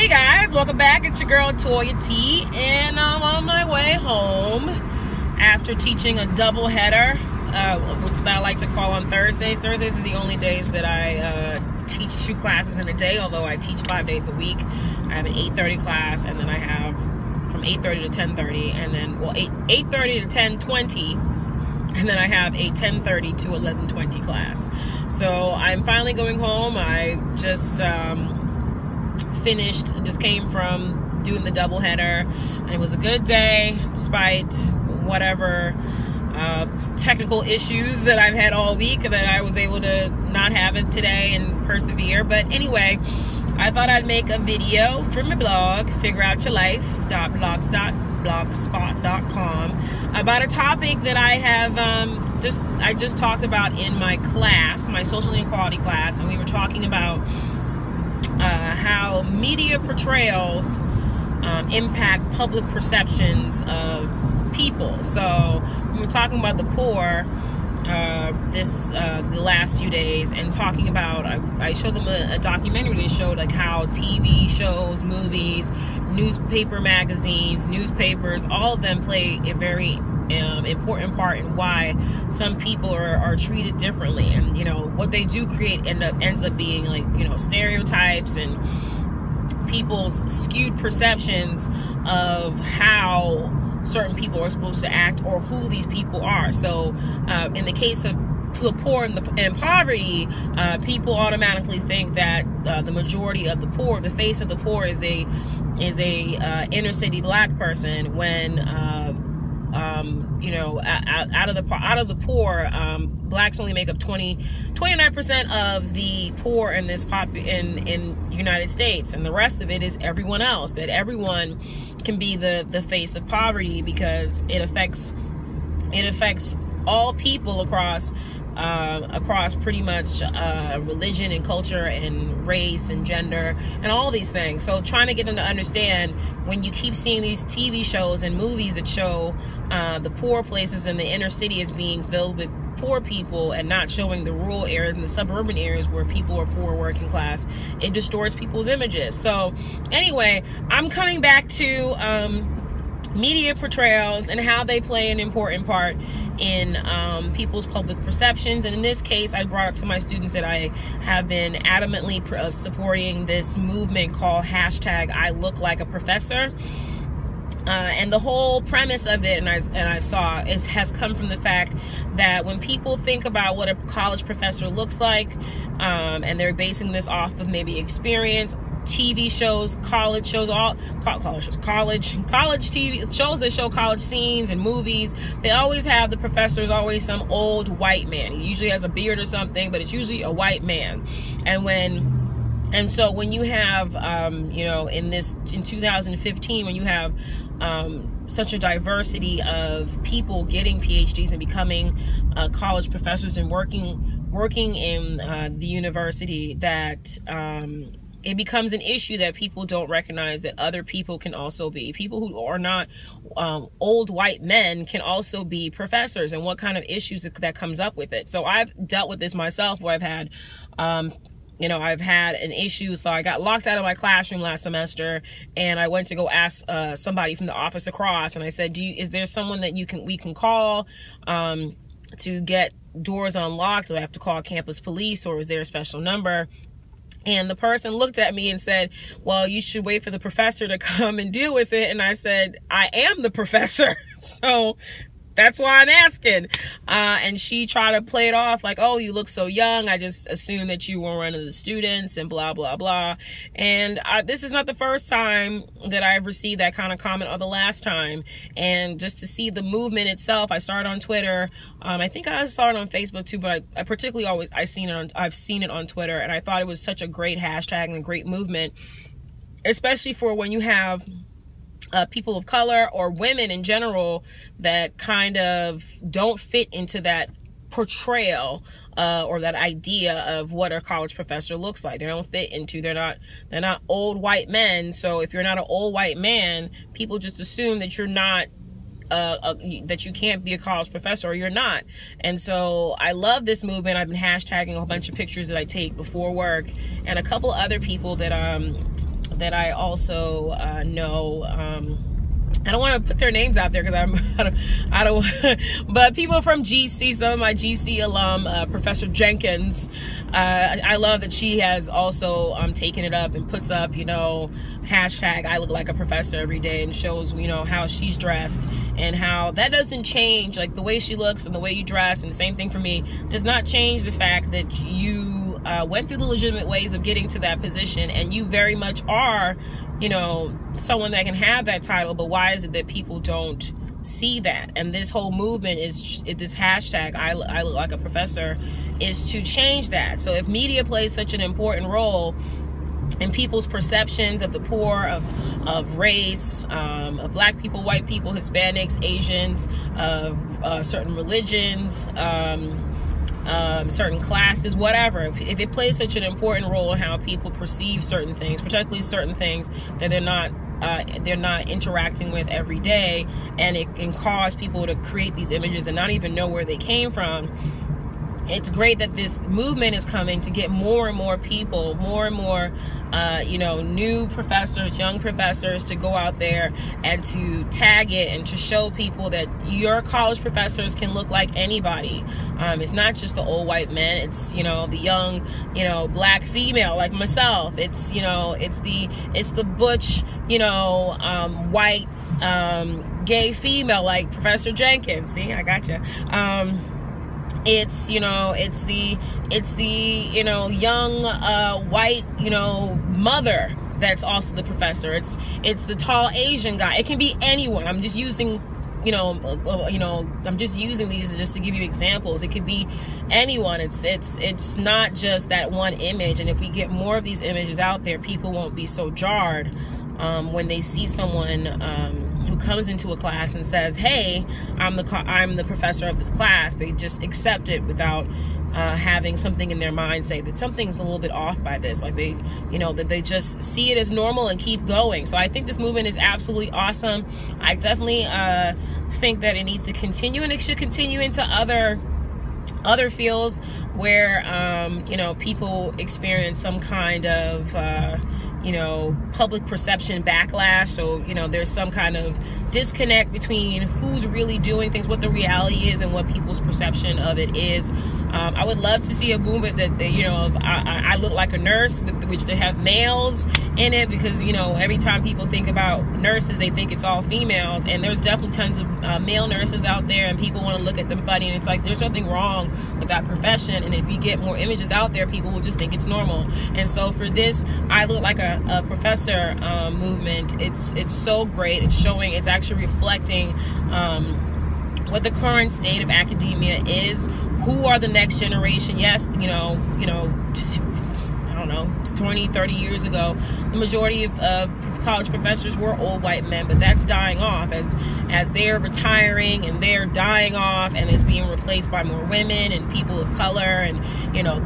Hey guys, welcome back. It's your girl Toya T, and I'm on my way home after teaching a double header, which I like to call on Thursdays. Thursdays are the only days that I teach 2 classes in a day, although I teach 5 days a week. I have an 8:30 class, and then I have from 8:30 to 10:30, and then 8:30 to 10:20, and then I have a 10:30 to 11:20 class. So I'm finally going home. I just came from doing the double header, and it was a good day despite whatever technical issues that I've had all week that I was able to not have it today and persevere. But anyway, I thought I'd make a video for my blog, figureoutyourlife.blogspot.com, about a topic that I have I just talked about in my class, my social inequality class, and we were talking about how media portrayals impact public perceptions of people. So we were talking about the poor the last few days, and talking about I showed them a documentary that showed like how TV shows, movies, newspaper magazines, newspapers, all of them play a very important part in why some people are treated differently, and what they do create ends up being like stereotypes and people's skewed perceptions of how certain people are supposed to act or who these people are. So in the case of the poor and poverty, people automatically think that the majority of the poor, the face of the poor, is a inner city black person, when out of the poor, blacks only make up 29% of the poor in this in the United States, and the rest of it is everyone else. That everyone can be the face of poverty, because it affects all people across pretty much religion and culture and race and gender and all these things. So trying to get them to understand, when you keep seeing these TV shows and movies that show the poor places in the inner city as being filled with poor people, and not showing the rural areas and the suburban areas where people are poor, working class, it distorts people's images. So anyway, I'm coming back to media portrayals and how they play an important part in people's public perceptions. And in this case, I brought up to my students that I have been adamantly supporting this movement called #ILookLikeAProfessor. And the whole premise of it, and I saw, has come from the fact that when people think about what a college professor looks like, and they're basing this off of maybe experience, TV shows, college shows, college TV shows that show college scenes and movies, they always have the professor is always some old white man. He usually has a beard or something, but it's usually a white man. And so when you have, in 2015, when you have such a diversity of people getting PhDs and becoming college professors and working in the university, that it becomes an issue that people don't recognize that other people can also be. People who are not old white men can also be professors, and what kind of issues that comes up with it. So I've dealt with this myself, where I've had I've had an issue. So I got locked out of my classroom last semester, and I went to go ask somebody from the office across, and I said, is there someone that we can call to get doors unlocked? Do I have to call campus police, or is there a special number? And the person looked at me and said, well, you should wait for the professor to come and deal with it. And I said, I am the professor. So that's why I'm asking. And she tried to play it off like, oh, you look so young, I just assumed that you were one of the students, and blah, blah, blah. And this is not the first time that I've received that kind of comment, or the last time. And just to see the movement itself, I started on Twitter. I think I saw it on Facebook too, but I particularly I've seen it on Twitter, and I thought it was such a great hashtag and a great movement, especially for when you have people of color or women in general that kind of don't fit into that portrayal or that idea of what a college professor looks like. They don't fit into, they're not old white men. So if you're not an old white man, people just assume that you're not that you can't be a college professor, or you're not. And so I love this movement. I've been hashtagging a whole bunch of pictures that I take before work, and a couple other people that that I also know. I don't want to put their names out there because I don't but people from GC, some of my GC alum, Professor Jenkins, I love that she has also taken it up and puts up, hashtag I look like a professor every day, and shows, how she's dressed, and how that doesn't change, like the way she looks and the way you dress, and the same thing for me, does not change the fact that you went through the legitimate ways of getting to that position, and you very much are, someone that can have that title. But why is it that people don't see that? And this whole movement is, this hashtag I look like a professor, is to change that. So if media plays such an important role in people's perceptions of the poor, of race, of black people, white people, Hispanics, Asians, of certain religions, certain classes, whatever, if it plays such an important role in how people perceive certain things, particularly certain things that they're not interacting with every day, and it can cause people to create these images and not even know where they came from. It's great that this movement is coming to get more and more people, more and more, new professors, young professors, to go out there and to tag it and to show people that your college professors can look like anybody. It's not just the old white men. It's, the young, black female like myself. It's, it's the butch, white, gay female like Professor Jenkins. See, I gotcha. It's the young white mother that's also the professor. It's the tall Asian guy. It can be anyone. I'm just using I'm just using these just to give you examples. It could be anyone. It's not just that one image. And if we get more of these images out there, people won't be so jarred when they see someone who comes into a class and says, "Hey, I'm the professor of this class." They just accept it without having something in their mind say that something's a little bit off by this. Like that they just see it as normal and keep going. So I think this movement is absolutely awesome. I definitely think that it needs to continue, and it should continue into other fields where people experience some kind of public perception backlash. So there's some kind of disconnect between who's really doing things, what the reality is, and what people's perception of it is. I would love to see a movement that I look like a nurse, which they have males in it, because every time people think about nurses, they think it's all females, and there's definitely tons of male nurses out there, and people want to look at them funny, and it's like there's nothing wrong with that profession. And if you get more images out there, people will just think it's normal. And so for this I look like a professor movement, it's so great. It's showing, it's actually reflecting what the current state of academia is. Who are the next generation? Yes, I don't know, 20, 30 years ago, the majority of college professors were old white men, but that's dying off as they're retiring, and they're dying off, and it's being replaced by more women and people of color, and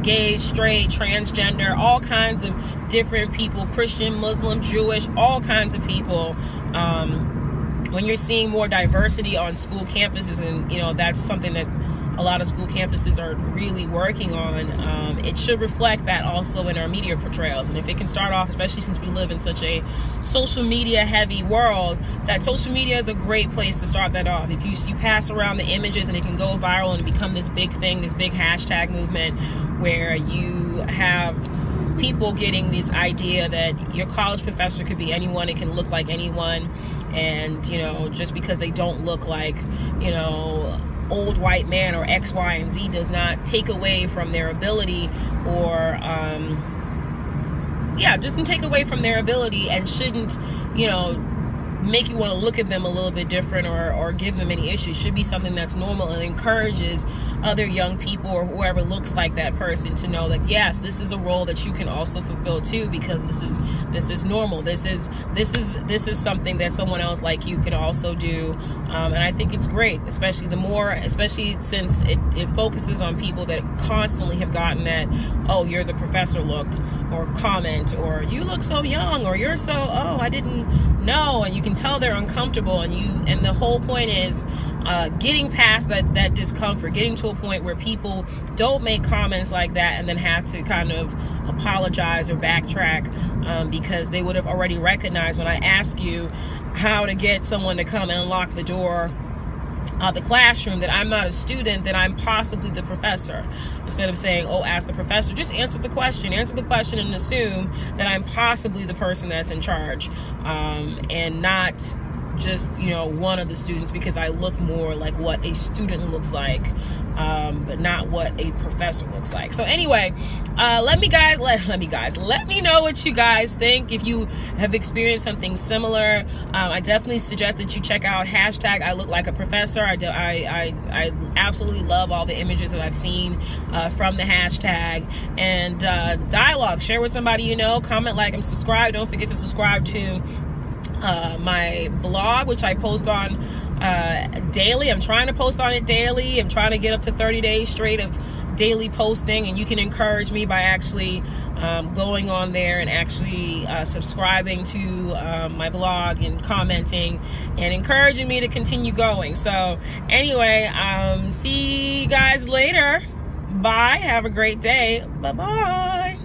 gay, straight, transgender, all kinds of different people, Christian, Muslim, Jewish, all kinds of people. When you're seeing more diversity on school campuses, and that's something that a lot of school campuses are really working on, it should reflect that also in our media portrayals. And if it can start off, especially since we live in such a social media heavy world, that social media is a great place to start that off. If you pass around the images, and it can go viral and become this big thing, this big hashtag movement, where you have people getting this idea that your college professor could be anyone, it can look like anyone, and just because they don't look like old white man or X, Y, and Z does not take away from their ability, or doesn't take away from their ability, and shouldn't make you want to look at them a little bit different, or give them any issues. Should be something that's normal and encourages other young people, or whoever looks like that person, to know that yes, this is a role that you can also fulfill too, because this is normal. This is something that someone else like you can also do. And I think it's great, especially since it focuses on people that constantly have gotten that, oh, you're the professor look, or comment, or you look so young, or you're so, oh, I didn't know, and you can tell they're uncomfortable, and the whole point is getting past that discomfort, getting to a point where people don't make comments like that and then have to kind of apologize or backtrack because they would have already recognized when I ask you how to get someone to come and unlock the door of the classroom that I'm not a student, that I'm possibly the professor. Instead of saying, oh, ask the professor, just answer the question and assume that I'm possibly the person that's in charge, and not just, you know, one of the students, because I look more like what a student looks like, but not what a professor looks like. So anyway, let me know what you guys think. If you have experienced something similar, I definitely suggest that you check out hashtag ILookLikeAProfessor. I absolutely love all the images that I've seen from the hashtag, and dialogue. Share with somebody you know. Comment, like, and subscribe. Don't forget to subscribe to my blog, which I post on daily. I'm trying to post on it daily. I'm trying to get up to 30 days straight of daily posting, and you can encourage me by actually going on there and actually subscribing to my blog and commenting and encouraging me to continue going. So anyway, see you guys later. Bye. Have a great day. Bye-bye.